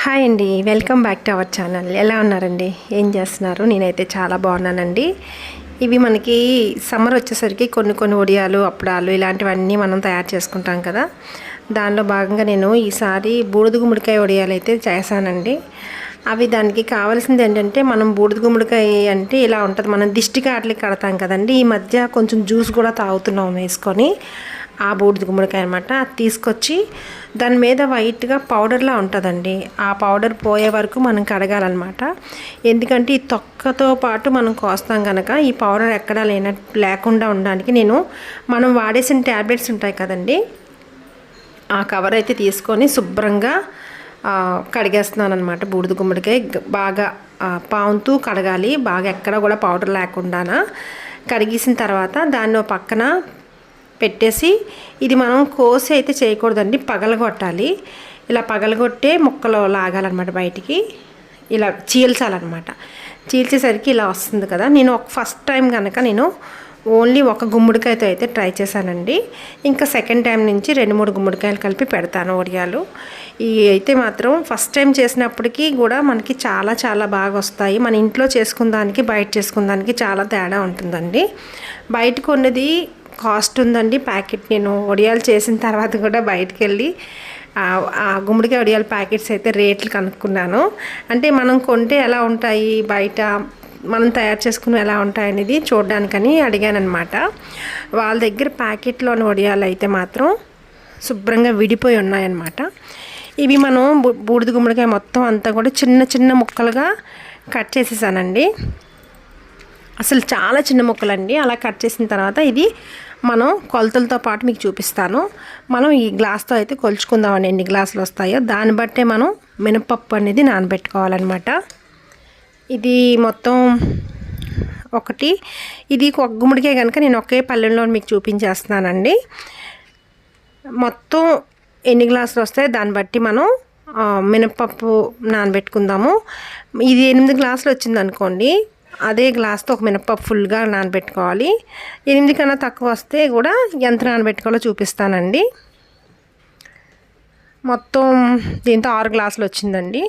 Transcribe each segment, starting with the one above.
Hi అండి, welcome back to our channel. ఎలా ఉన్నారండి? ఏం చేస్తున్నారు? నేనైతే చాలా బాగున్నానండి. ఇవి మనకి సమ్మర్ వచ్చేసరికి కొన్ని వడియాలు, అప్పడాలు ఇలాంటివన్నీ మనం తయారు చేసుకుంటాం కదా. దానిలో భాగంగా నేను ఈసారి బూడిద గుమ్మడికాయ వడియాలు అయితే చేశానండి. అవి దానికి కావాల్సింది ఏంటంటే, మనం బూడిద గుమ్మడికాయ అంటే ఇలా ఉంటుంది, మనం దిష్టి కాట్లకి కడతాం కదండి. ఈ మధ్య కొంచెం జ్యూస్ కూడా తాగుతున్నాం వేసుకొని, ఆ బూడిద గుమ్మడికాయ అనమాట. అది తీసుకొచ్చి దాని మీద వైట్గా పౌడర్లా ఉంటుందండి. ఆ పౌడర్ పోయే వరకు మనం కడగాలన్నమాట. ఎందుకంటే ఈ తొక్కతో పాటు మనం కోస్తాం కనుక ఈ పౌడర్ ఎక్కడా లేకుండా ఉండడానికి మనం వాడేసిన ట్యాబ్లెట్స్ ఉంటాయి కదండి, ఆ కవర్ అయితే తీసుకొని శుభ్రంగా కడిగేస్తున్నాను అనమాట. బూడిద గుమ్మడికాయ బాగా పావుతూ కడగాలి, బాగా ఎక్కడ కూడా పౌడర్ లేకుండా కడిగేసిన తర్వాత దాన్ని పక్కన పెట్టేసి, ఇది మనం కోసి అయితే చేయకూడదండి, పగలగొట్టాలి. ఇలా పగలగొట్టే ముక్కలు లాగాలన్నమాట బయటికి, ఇలా చీల్చాలన్నమాట. చీల్చేసరికి ఇలా వస్తుంది కదా. నేను ఫస్ట్ టైం కనుక నేను ఓన్లీ ఒక గుమ్మడికాయతో అయితే ట్రై చేశానండి. ఇంకా సెకండ్ టైం నుంచి 2-3 గుమ్మడికాయలు కలిపి పెడతాను వడియాలు. ఇవి అయితే మాత్రం ఫస్ట్ టైం చేసినప్పటికీ కూడా మనకి చాలా బాగా వస్తాయి. మన ఇంట్లో చేసుకున్న దానికి బయట చేసుకున్న దానికి చాలా తేడా ఉంటుందండి. బయట కొన్నది కాస్ట్ ఉందండి ప్యాకెట్. నేను వడియాలు చేసిన తర్వాత కూడా బయటకు వెళ్ళి ఆ గుమ్మడికాయ వడియాల ప్యాకెట్స్ అయితే రేట్లు కనుక్కున్నాను. అంటే మనం కొంటే ఎలా ఉంటాయి, బయట మనం తయారు చేసుకుని ఎలా ఉంటాయి అనేది చూడడానికని అడిగాను అనమాట. వాళ్ళ దగ్గర ప్యాకెట్లోని వడియాలు అయితే మాత్రం శుభ్రంగా విడిపోయి ఉన్నాయన్నమాట. ఇవి మనం బూడిద గుమ్మడికాయ మొత్తం అంతా కూడా చిన్న ముక్కలుగా కట్ చేసేసానండి. అసలు చాలా చిన్న ముక్కలండి. అలా కట్ చేసిన తర్వాత ఇది మనం కొలతలతో పాటు మీకు చూపిస్తాను. మనం ఈ గ్లాస్తో అయితే కొలుచుకుందామండి, ఎన్ని గ్లాసులు వస్తాయో దాన్ని బట్టే మనం మినపప్పు అనేది నానబెట్టుకోవాలన్నమాట. ఇది మొత్తం ఇది ఒక గుమ్మడికాయ కనుక నేను ఒకే పళ్ళెంలో మీకు చూపించేస్తున్నానండి. మొత్తం ఎన్ని గ్లాసులు వస్తాయో దాన్ని బట్టి మనం మినపప్పు నానబెట్టుకుందాము. ఇది 8 గ్లాసులు వచ్చిందనుకోండి, అదే గ్లాస్తో ఒక మినపప్పు ఫుల్గా నానబెట్టుకోవాలి. 8 కన్నా తక్కువ వస్తే కూడా ఎంత నానబెట్టుకోవాలో చూపిస్తానండి. మొత్తం దీంతో 6 గ్లాసులు వచ్చిందండి.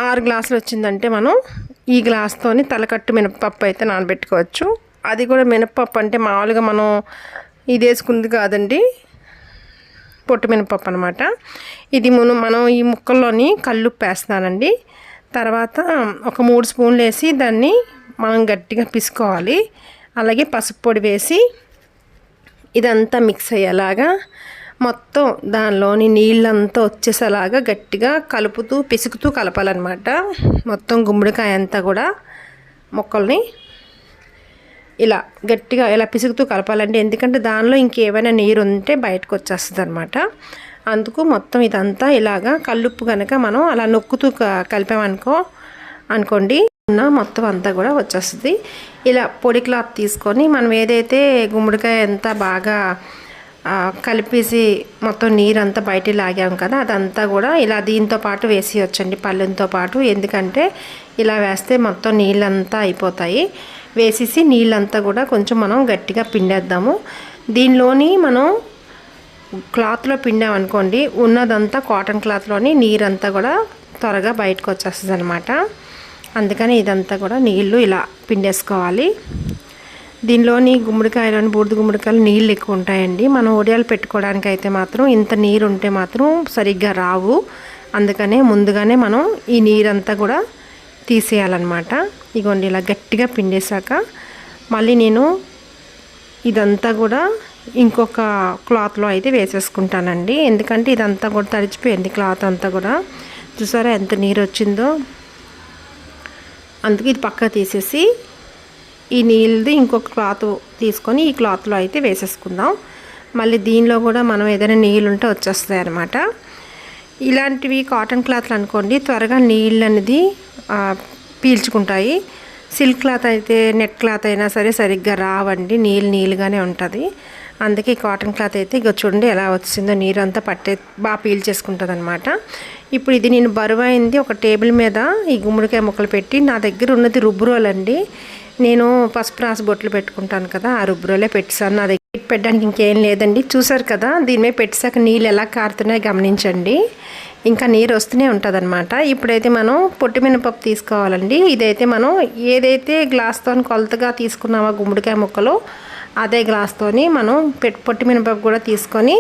6 గ్లాసులు వచ్చిందంటే మనం ఈ గ్లాస్తోని తలకట్టు మినపప్పు అయితే నానబెట్టుకోవచ్చు. అది కూడా మినపప్పు అంటే మామూలుగా మనం ఇది వేసుకుంది కాదండి, పొట్టు మినపప్పు అనమాట. ఇది మనం ఈ ముక్కల్లోని కల్లుప్పు వేస్తున్నానండి. తర్వాత ఒక 3 స్పూన్లు వేసి దాన్ని మనం గట్టిగా పిసుకోవాలి. అలాగే పసుపు పొడి వేసి ఇదంతా మిక్స్ అయ్యేలాగా మొత్తం దానిలోని నీళ్ళంతా వచ్చేసేలాగా గట్టిగా పిసుకుతూ కలపాలన్నమాట. మొత్తం గుమ్మడికాయ అంతా కూడా ముక్కల్ని ఇలా గట్టిగా ఇలా పిసుకుతూ కలపాలండి. ఎందుకంటే దానిలో ఇంకేమైనా నీరు ఉంటే బయటకు వచ్చేస్తుంది అనమాట. అందుకు మొత్తం ఇదంతా ఇలాగా కల్లుప్పు కనుక మనం అలా నొక్కుతూ అనుకోండి మొత్తం అంతా కూడా వచ్చేస్తుంది. ఇలా పొడి క్లాత్ తీసుకొని మనం ఏదైతే గుమ్మడికాయ అంతా బాగా కలిపేసి మొత్తం నీరంతా బయట లాగాం కదా, అదంతా కూడా ఇలా దీంతో పాటు వేసేయొచ్చండి, పళ్ళెంతో పాటు. ఎందుకంటే ఇలా వేస్తే మొత్తం నీళ్ళంతా అయిపోతాయి. వేసేసి నీళ్ళంతా కూడా కొంచెం మనం గట్టిగా పిండేద్దాము. దీనిలోని మనం క్లాత్లో పిండామనుకోండి, ఉన్నదంతా కాటన్ క్లాత్లోని నీరంతా కూడా త్వరగా బయటకు వచ్చేస్తుంది అనమాట. అందుకని ఇదంతా కూడా నీళ్ళు ఇలా పిండేసుకోవాలి. దీనిలోని గుమ్మడికాయలోని బూడిద గుమ్మడికాయలు నీళ్ళు ఎక్కువ ఉంటాయండి. మనం వడియాలు పెట్టుకోవడానికి అయితే మాత్రం ఇంత నీరు ఉంటే మాత్రం సరిగ్గా రావు. అందుకనే ముందుగానే మనం ఈ నీరంతా కూడా తీసేయాలన్నమాట. ఇగోండి ఇలా గట్టిగా పిండేశాక మళ్ళీ నేను ఇదంతా కూడా ఇంకొక క్లాత్లో అయితే వేసేసుకుంటానండి. ఎందుకంటే ఇదంతా కూడా తడిచిపోయింది క్లాత్ అంతా కూడా. చూసారా ఎంత నీరు వచ్చిందో. అందుకే ఇది పక్క తీసేసి ఈ నీళ్ళది ఇంకొక క్లాత్ తీసుకొని ఈ క్లాత్లో అయితే వేసేసుకుందాం. మళ్ళీ దీనిలో కూడా మనం ఏదైనా నీళ్ళు ఉంటే వచ్చేస్తాయి అన్నమాట. ఇలాంటివి కాటన్ క్లాత్లు అనుకోండి త్వరగా నీళ్ళు అనేది పీల్చుకుంటాయి. సిల్క్ క్లాత్ అయితే, నెట్ క్లాత్ అయినా సరే సరిగ్గా రావండి, నీళ్ళుగానే ఉంటుంది. అందుకే కాటన్ క్లాత్ అయితే ఇక చూడండి ఎలా వచ్చిందో, నీరంతా బాగా పీల్చేసుకుంటుంది అనమాట. ఇప్పుడు ఇది నేను బరువైంది ఒక టేబుల్ మీద ఈ గుమ్మడికాయ ముక్కలు పెట్టి, నా దగ్గర ఉన్నది రుబ్బురోలు అండి. నేను పసుపు రాసి బొట్లు పెట్టుకుంటాను కదా, ఆ రుబ్బురోలే పెట్టాను. నా దగ్గర పెట్టడానికి ఇంకేం లేదండి. చూసారు కదా, దీని మీద పెట్టాక నీళ్ళు ఎలా కారుతున్నాయో గమనించండి. ఇంకా నీరు వస్తూనే ఉంటుంది అనమాట. ఇప్పుడైతే మనం పొట్టి మినపప్పు తీసుకోవాలండి. ఇదైతే మనం ఏదైతే గ్లాస్తో కొలతగా తీసుకున్నామో గుమ్మడికాయ ముక్కలు, అదే గ్లాస్తోని మనం పొట్టి మినపప్పు కూడా తీసుకొని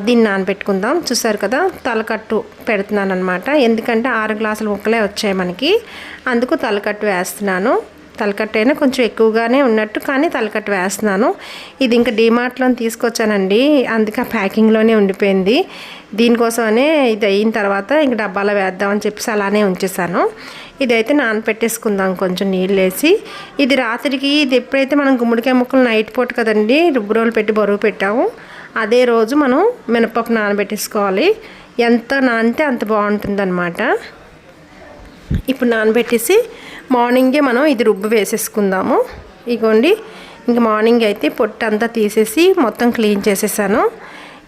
దీన్ని నానబెట్టుకుందాం. చూసారు కదా, తలకట్టు పెడుతున్నాను అనమాట. ఎందుకంటే 6 గ్లాసుల ముక్కలే వచ్చాయి మనకి, అందుకు తలకట్టు వేస్తున్నాను. తలకట్టు అయినా కొంచెం ఎక్కువగానే ఉన్నట్టు, కానీ తలకట్టు వేస్తున్నాను. ఇది ఇంకా డీమార్ట్లో తీసుకొచ్చానండి, అందుకే ప్యాకింగ్లోనే ఉండిపోయింది. దీనికోసమనే ఇది అయిన తర్వాత ఇంక డబ్బాలో వేద్దామని చెప్పేసి అలానే ఉంచేసాను. ఇదైతే నానపెట్టేసుకుందాం కొంచెం నీళ్ళు వేసి. ఇది రాత్రికి, ఇది ఎప్పుడైతే మనం గుమ్మడికాయ ముక్కలు నైట్ పూట కదండి రుబ్బు రోలు పెట్టి బరువు పెట్టాము, అదే రోజు మనం మినపప్పు నానబెట్టేసుకోవాలి. ఎంత నానితే అంత బాగుంటుంది అన్నమాట. ఇప్పుడు నానబెట్టేసి మార్నింగే మనం ఇది రుబ్బు వేసేసుకుందాము. ఇగోండి, ఇంక మార్నింగ్ అయితే పొట్టు అంతా తీసేసి మొత్తం క్లీన్ చేసేసాను.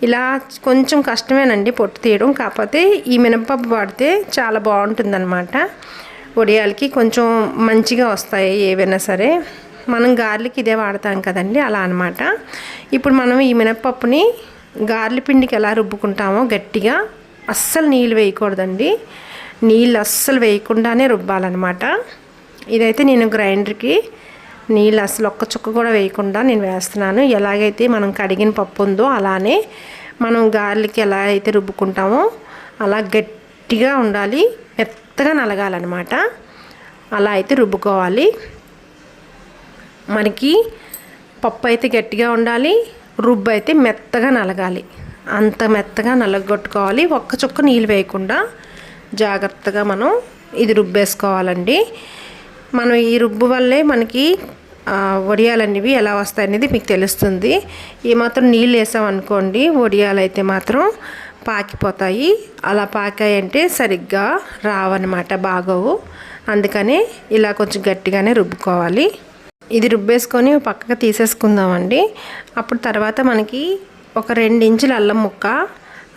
ఇలా కొంచెం కష్టమేనండి పొట్టు తీయడం, కాకపోతే ఈ మినపప్పు వాడితే చాలా బాగుంటుందన్నమాట. వడియాలకి కొంచెం మంచిగా వస్తాయి ఏవైనా సరే. మనం గారెలకి ఇదే వాడతాం కదండి, అలా అనమాట. ఇప్పుడు మనం ఈ మినపప్పుని గారెల పిండికి ఎలా రుబ్బుకుంటామో గట్టిగా, అస్సలు నీళ్ళు వేయకూడదండి. నీళ్ళు అస్సలు వేయకుండానే రుబ్బాలన్నమాట. ఇదైతే నేను గ్రైండర్కి నీళ్ళు అసలు ఒక్క చుక్క కూడా వేయకుండా నేను వేస్తున్నాను. ఎలాగైతే మనం కడిగిన పప్పు ఉందో అలానే మనం గారెలకి ఎలా అయితే రుబ్బుకుంటామో అలా గట్టిగా ఉండాలి, మెత్తగా నలగాలన్నమాట. అలా అయితే రుబ్బుకోవాలి. మనకి పప్పు అయితే గట్టిగా ఉండాలి, రుబ్బు అయితే మెత్తగా నలగాలి. అంత మెత్తగా నలగొట్టుకోవాలి. ఒక్క చుక్క నీళ్ళు వేయకుండా జాగ్రత్తగా మనం ఇది రుబ్బేసుకోవాలండి. మనం ఈ రుబ్బు వల్లే మనకి వడియాలనేవి ఎలా వస్తాయనేది మీకు తెలుస్తుంది. ఏమాత్రం నీళ్ళు వేసామనుకోండి, వడియాలు అయితే మాత్రం పాకిపోతాయి. అలా పాకాయంటే సరిగ్గా రావన్నమాట, బాగోవు. అందుకనే ఇలా కొంచెం గట్టిగానే రుబ్బుకోవాలి. ఇది రుబ్బేసుకొని పక్కగా తీసేసుకుందామండి. అప్పుడు తర్వాత మనకి ఒక 2 ఇంచుల అల్లం ముక్క,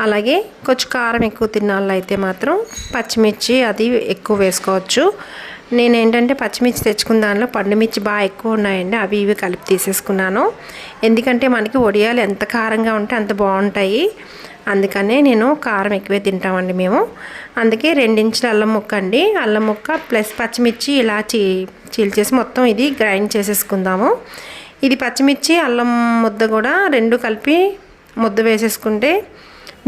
అలాగే కొంచెం కారం ఎక్కువ తినాళ్ళు అయితే మాత్రం పచ్చిమిర్చి అది ఎక్కువ వేసుకోవచ్చు. నేనేంటంటే పచ్చిమిర్చి తెచ్చుకున్న దానిలో పండుమిర్చి బాగా ఎక్కువ ఉన్నాయండి, అవి ఇవి కలిపి తీసేసుకున్నాను. ఎందుకంటే మనకి వడియాలు ఎంత కారంగా ఉంటే అంత బాగుంటాయి. అందుకనే నేను కారం ఎక్కువే తింటామండి మేము. అందుకే 2 ఇంచుల అల్లం ముక్క అండి. అల్లం ముక్క ప్లస్ పచ్చిమిర్చి ఇలా చీల్చేసి మొత్తం ఇది గ్రైండ్ చేసేసుకుందాము. ఇది పచ్చిమిర్చి అల్లం ముద్ద కూడా 2 కలిపి ముద్ద వేసేసుకుంటే,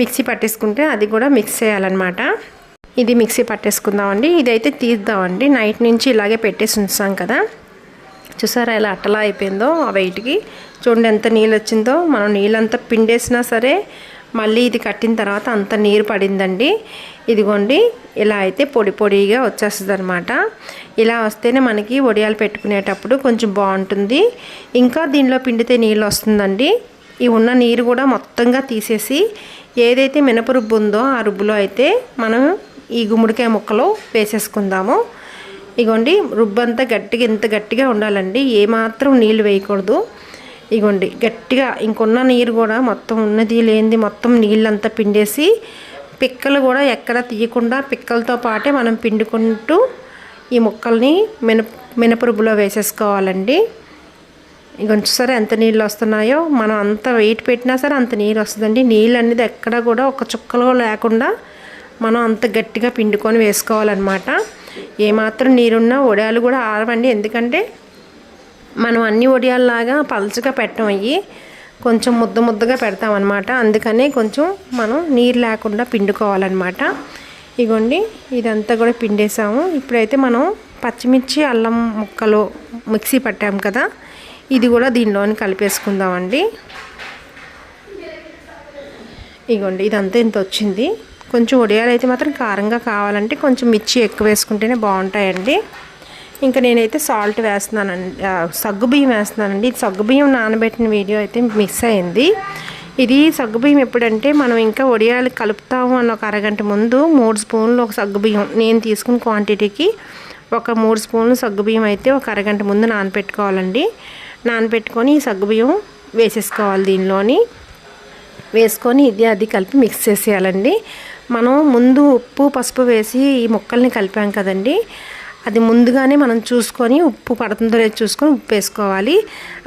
మిక్సీ పట్టేసుకుంటే అది కూడా మిక్స్ చేయాలన్నమాట. ఇది మిక్సీ పట్టేసుకుందామండి. ఇదైతే తీద్దామండి. నైట్ నుంచి ఇలాగే పెట్టేసి ఉంచాం కదా, చూసారా ఎలా అట్టలా అయిపోయిందో. ఆ వెయిట్కి చూడండి ఎంత నీళ్ళు వచ్చిందో. మనం నీళ్ళంతా పిండేసినా సరే మళ్ళీ ఇది కట్టిన తర్వాత అంత నీరు పడిందండి. ఇదిగోండి, ఇలా అయితే పొడి పొడిగా వచ్చేస్తుంది అనమాట. ఇలా వస్తేనే మనకి వడియాలు పెట్టుకునేటప్పుడు కొంచెం బాగుంటుంది. ఇంకా దీనిలో పిండితే నీళ్ళు వస్తుందండి. ఈ ఉన్న నీరు కూడా మొత్తంగా తీసేసి ఏదైతే మినప రుబ్బు ఉందో ఆ రుబ్బులో అయితే మనం ఈ గుమ్మడికాయ ముక్కలు వేసేసుకుందాము. ఇగోండి, రుబ్బు అంతా గట్టిగా, ఇంత గట్టిగా ఉండాలండి, ఏమాత్రం నీళ్ళు వేయకూడదు. ఇగోండి గట్టిగా, ఇంకొన్న నీరు కూడా మొత్తం ఉన్నది లేనిది మొత్తం నీళ్ళంతా పిండేసి, పిక్కలు కూడా ఎక్కడ తీయకుండా పిక్కలతో పాటే మనం పిండుకుంటూ ఈ ముక్కల్ని మినప రుబ్బులో వేసేసుకోవాలండి. ఇంకొంచెం సరే ఎంత నీళ్ళు వస్తున్నాయో, మనం అంత వెయిట్ పెట్టినా సరే అంత నీరు వస్తుందండి. నీళ్ళు అనేది ఎక్కడ కూడా ఒక చుక్కలో లేకుండా మనం అంత గట్టిగా పిండుకొని వేసుకోవాలన్నమాట. ఏమాత్రం నీరున్నా వడియాలు కూడా ఆరవండి. ఎందుకంటే మనం అన్ని వడియాల్లాగా పలుచగా పెట్టం, అయ్యి కొంచెం ముద్దగా పెడతామన్నమాట. అందుకనే కొంచెం మనం నీరు లేకుండా పిండుకోవాలన్నమాట. ఇగోండి, ఇదంతా కూడా పిండేసాము. ఇప్పుడైతే మనం పచ్చిమిర్చి అల్లం ముక్కలు మిక్సీ పట్టాము కదా, ఇది కూడా దీనిలోని కలిపేసుకుందామండి. ఇగోండి, ఇదంతా ఇంత వచ్చింది. కొంచెం వడియాలు అయితే మాత్రం కారంగా కావాలంటే కొంచెం మిర్చి ఎక్కువ వేసుకుంటేనే బాగుంటాయండి. ఇంకా నేనైతే సాల్ట్ వేస్తున్నానండి, సగ్గుబియ్యం వేస్తున్నానండి. సగ్గుబియ్యం నానబెట్టిన వీడియో అయితే మిస్ అయింది. ఇది సగ్గుబియ్యం ఎప్పుడంటే మనం ఇంకా వడియాలు కలుపుతాము అన్న ఒక అరగంట ముందు 3 స్పూన్లు ఒక సగ్గుబియ్యం, నేను తీసుకున్న క్వాంటిటీకి ఒక 3 స్పూన్లు సగ్గుబియ్యం అయితే ఒక అరగంట ముందు నానబెట్టుకోవాలండి. నానబెట్టుకొని ఈ సగ్గుబియ్యం వేసేసుకోవాలి. దీనిలోని వేసుకొని ఇది అది కలిపి మిక్స్ చేసేయాలండి. మనం ముందు ఉప్పు పసుపు వేసి ఈ ముక్కల్ని కలిపాం కదండి, అది ముందుగానే మనం చూసుకొని ఉప్పు పడుతుందో లేదో చూసుకొని ఉప్పు వేసుకోవాలి.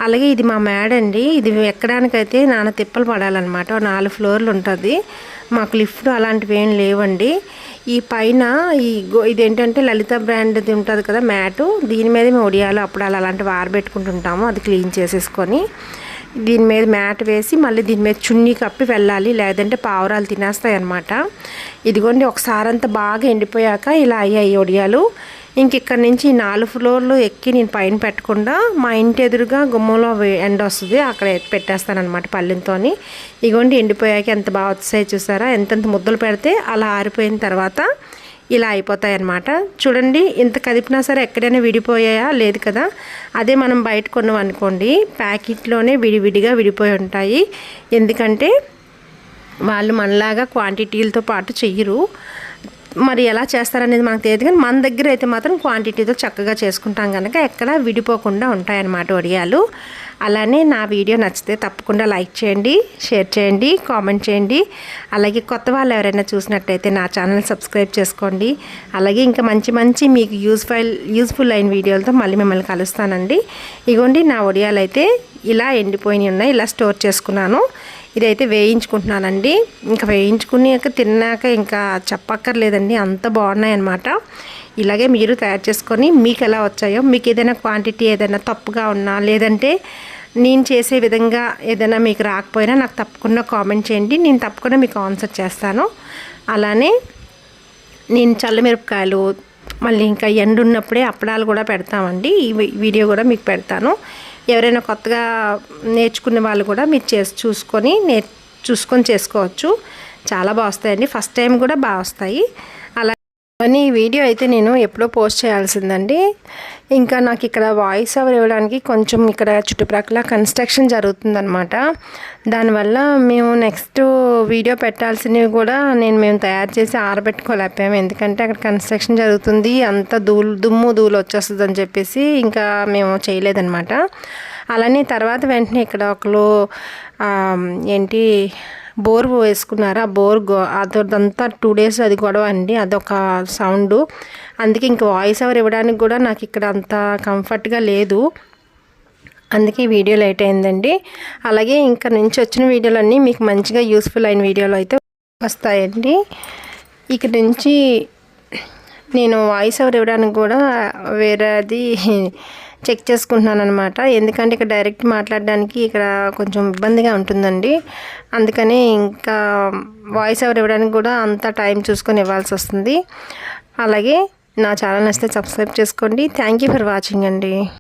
అలాగే ఇది మా మేడ అండి. ఇది ఎక్కడానికైతే నాన్న తిప్పలు పడాలన్నమాట. 4 ఫ్లోర్లు ఉంటుంది. మాకు లిఫ్ట్ అలాంటివి ఏం లేవండి. ఈ పైన ఇదేంటంటే లలిత బ్రాండ్ది ఉంటుంది కదా మ్యాటు, దీని మీద మేము ఒడియాలు అప్పుడాలు అలాంటివి ఆరబెట్టుకుంటుంటాము. అది క్లీన్ చేసేసుకొని దీని మీద మ్యాట్ వేసి మళ్ళీ దీని మీద చున్నీ కప్పి వెళ్ళాలి, లేదంటే పావురాలు తినేస్తాయి అన్నమాట. ఇదిగోండి ఒకసారి అంతా బాగా ఎండిపోయాక ఇలా అయ్యాయి ఒడియాలు. ఇంక ఇక్కడ నుంచి 4 ఫ్లోర్లు ఎక్కి నేను పైన పెట్టకుండా మా ఇంటి ఎదురుగా గుమ్మంలో ఎండ వస్తుంది, అక్కడ పెట్టేస్తాను అనమాట పళ్ళెంతో. ఇగోండి ఎండిపోయాక ఎంత బాగా వచ్చాయి చూసారా. ఎంతెంత ముద్దలు పెడితే అలా ఆరిపోయిన తర్వాత ఇలా అయిపోతాయి అన్నమాట. చూడండి ఇంత కదిపినా సరే ఎక్కడైనా విడిపోయాయా, లేదు కదా. అదే మనం బయట కొన్నాం అనుకోండి ప్యాకెట్లోనే విడివిడిగా విడిపోయి ఉంటాయి. ఎందుకంటే వాళ్ళు మనలాగా క్వాంటిటీలతో పాటు చెయ్యరు. మరి ఎలా చేస్తారనేది మనకు తెలియదు, కానీ మన దగ్గర అయితే మాత్రం క్వాంటిటీతో చక్కగా చేసుకుంటాం కనుక ఎక్కడ విడిపోకుండా ఉంటాయన్నమాట ఒడియాలు. అలానే నా వీడియో నచ్చితే తప్పకుండా లైక్ చేయండి, షేర్ చేయండి, కామెంట్ చేయండి. అలాగే కొత్త వాళ్ళు ఎవరైనా చూసినట్టయితే నా ఛానల్ సబ్స్క్రైబ్ చేసుకోండి. అలాగే ఇంకా మంచి మంచి మీకు యూస్ఫుల్ అయిన వీడియోలతో మళ్ళీ మిమ్మల్ని కలుస్తానండి. ఇగోండి నా ఒడియాలు అయితే ఇలా ఎండిపోయినాయి ఉన్నాయి, ఇలా స్టోర్ చేసుకున్నాను. ఇదైతే వేయించుకుంటున్నానండి. ఇంకా వేయించుకున్నాక తిన్నాక ఇంకా చెప్పక్కర్లేదండి, అంత బాగున్నాయి అన్నమాట. ఇలాగే మీరు తయారు చేసుకొని మీకు ఎలా వచ్చాయో, మీకు ఏదైనా క్వాంటిటీ ఏదైనా తప్పుగా ఉన్నా, లేదంటే నేను చేసే విధంగా ఏదైనా మీకు రాకపోయినా నాకు తప్పకుండా కామెంట్ చేయండి, నేను తప్పకుండా మీకు ఆన్సర్ చేస్తాను. అలానే నేను చల్లమిరపకాయలు మళ్ళీ ఇంకా ఎండు ఉన్నప్పుడే అప్పడాలు కూడా పెడతామండి. ఈ వీడియో కూడా మీకు పెడతాను. ఎవరైనా కొత్తగా నేర్చుకునే వాళ్ళు కూడా మీరు చూసుకొని చేసుకోవచ్చు. చాలా బాగా వస్తాయండి. ఫస్ట్ టైం కూడా బాగా వస్తాయి. అలానే ఈ వీడియో అయితే నేను ఎప్పుడో పోస్ట్ చేయాల్సిందండి. ఇంకా నాకు ఇక్కడ వాయిస్ ఓవర్ ఇవ్వడానికి కొంచెం ఇక్కడ చుట్టుప్రక్కల కన్స్ట్రక్షన్ జరుగుతుందనమాట. దానివల్ల మేము నెక్స్ట్ వీడియో పెట్టాల్సినవి కూడా మేము తయారు చేసి ఆరబెట్టుకోలేకపోయాము. ఎందుకంటే అక్కడ కన్స్ట్రక్షన్ జరుగుతుంది, అంత దుమ్ము ధూళి వచ్చేస్తుంది అని చెప్పేసి ఇంకా మేము చేయలేదన్నమాట. అలానే తర్వాత వెంటనే ఇక్కడ ఒకరు బోర్ వేసుకున్నారు. ఆ బోర్ అదంతా 2 days అది గొడవ అండి, అదొక సౌండ్. అందుకే ఇంకా వాయిస్ ఓవర్ ఇవ్వడానికి కూడా నాకు ఇక్కడ అంత కంఫర్ట్గా లేదు, అందుకే వీడియో లేట్ అయిందండి. అలాగే ఇంకా నుంచి వచ్చిన వీడియోలన్నీ మీకు మంచిగా యూస్ఫుల్ అయిన వీడియోలు అయితే వస్తాయండి. ఇక నుంచి నేను వాయిస్ ఓవర్ ఇవ్వడానికి కూడా వేరేది చెక్ చేసుకుంటున్నాను అనమాట. ఎందుకంటే ఇక్కడ డైరెక్ట్ మాట్లాడడానికి ఇక్కడ కొంచెం ఇబ్బందిగా ఉంటుందండి. అందుకని ఇంకా వాయిస్ ఓవర్ ఇవ్వడానికి కూడా అంత టైం చూసుకొని ఇవ్వాల్సి వస్తుంది. అలాగే నా ఛానల్ నచ్చితే సబ్స్క్రైబ్ చేసుకోండి. థ్యాంక్ యూ ఫర్ వాచింగ్ అండి.